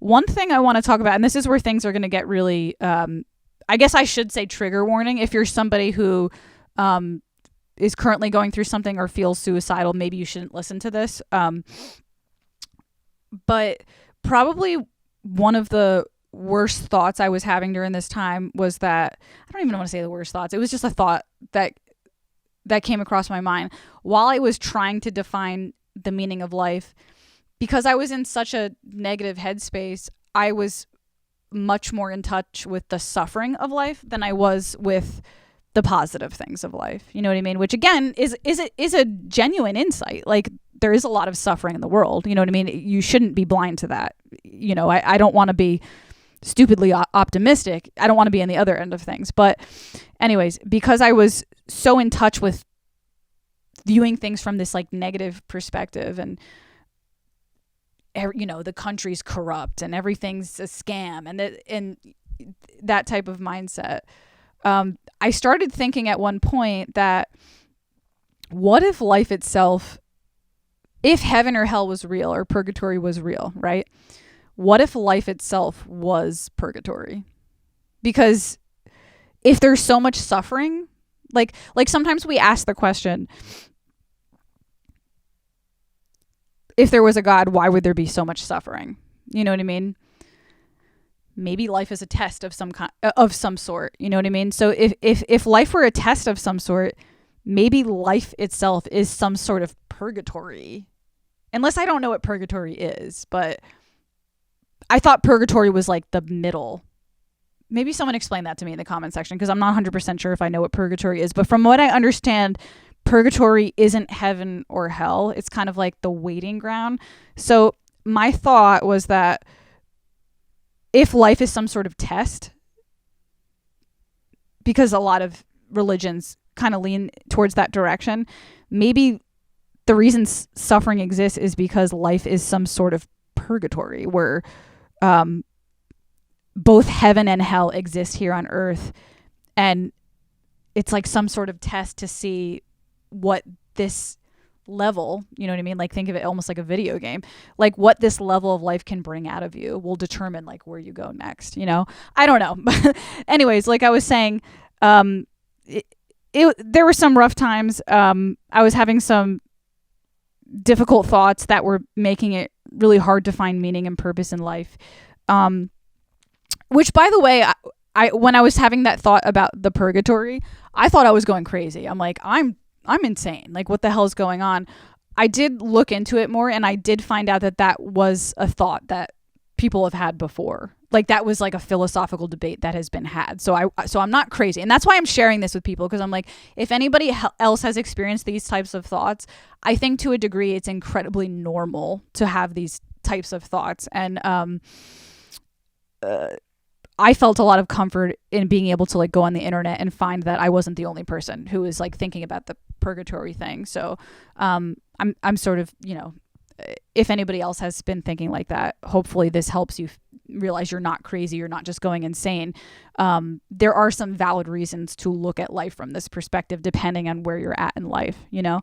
one thing I want to talk about, and this is where things are going to get really, I guess I should say trigger warning. If you're somebody who is currently going through something or feels suicidal, maybe you shouldn't listen to this. But probably one of the worst thoughts I was having during this time was that, I don't even want to say the worst thoughts. It was just a thought that came across my mind while I was trying to define the meaning of life. Because I was in such a negative headspace, I was much more in touch with the suffering of life than I was with the positive things of life. You know what I mean? Which again is a genuine insight. Like, there is a lot of suffering in the world. You know what I mean? You shouldn't be blind to that. You know, I don't want to be stupidly optimistic. I don't want to be on the other end of things. But anyways, because I was so in touch with viewing things from this like negative perspective, and you know, the country's corrupt and everything's a scam, and that type of mindset, I started thinking at one point that what if life itself, if heaven or hell was real or purgatory was real, right? What if life itself was purgatory? Because if there's so much suffering, like sometimes we ask the question, if there was a God, why would there be so much suffering? You know what I mean? Maybe life is a test of some sort. You know what I mean? So if life were a test of some sort, maybe life itself is some sort of purgatory. Unless I don't know what purgatory is, but I thought purgatory was like the middle. Maybe someone explain that to me in the comment section, because I'm not 100% sure if I know what purgatory is. But from what I understand, purgatory isn't heaven or hell. It's kind of like the waiting ground. So my thought was that if life is some sort of test, because a lot of religions kind of lean towards that direction, maybe the reason suffering exists is because life is some sort of purgatory where both heaven and hell exist here on earth. And it's like some sort of test to see what this level, you know what I mean? Like, think of it almost like a video game. Like, what this level of life can bring out of you will determine like where you go next, you know? I don't know. Anyways, like I was saying, there were some rough times. I was having some difficult thoughts that were making it really hard to find meaning and purpose in life. Which, by the way, I when I was having that thought about the purgatory, I thought I was going crazy. I'm like, I'm insane. Like, what the hell is going on? I did look into it more, and I did find out that was a thought that people have had before. Like, that was like a philosophical debate that has been had. So I'm not crazy. And that's why I'm sharing this with people, because I'm like, if anybody else has experienced these types of thoughts, I think to a degree it's incredibly normal to have these types of thoughts. And I felt a lot of comfort in being able to like go on the internet and find that I wasn't the only person who was like thinking about the purgatory thing. So I'm sort of, you know, if anybody else has been thinking like that, hopefully this helps you realize you're not crazy. You're not just going insane. There are some valid reasons to look at life from this perspective, depending on where you're at in life, you know?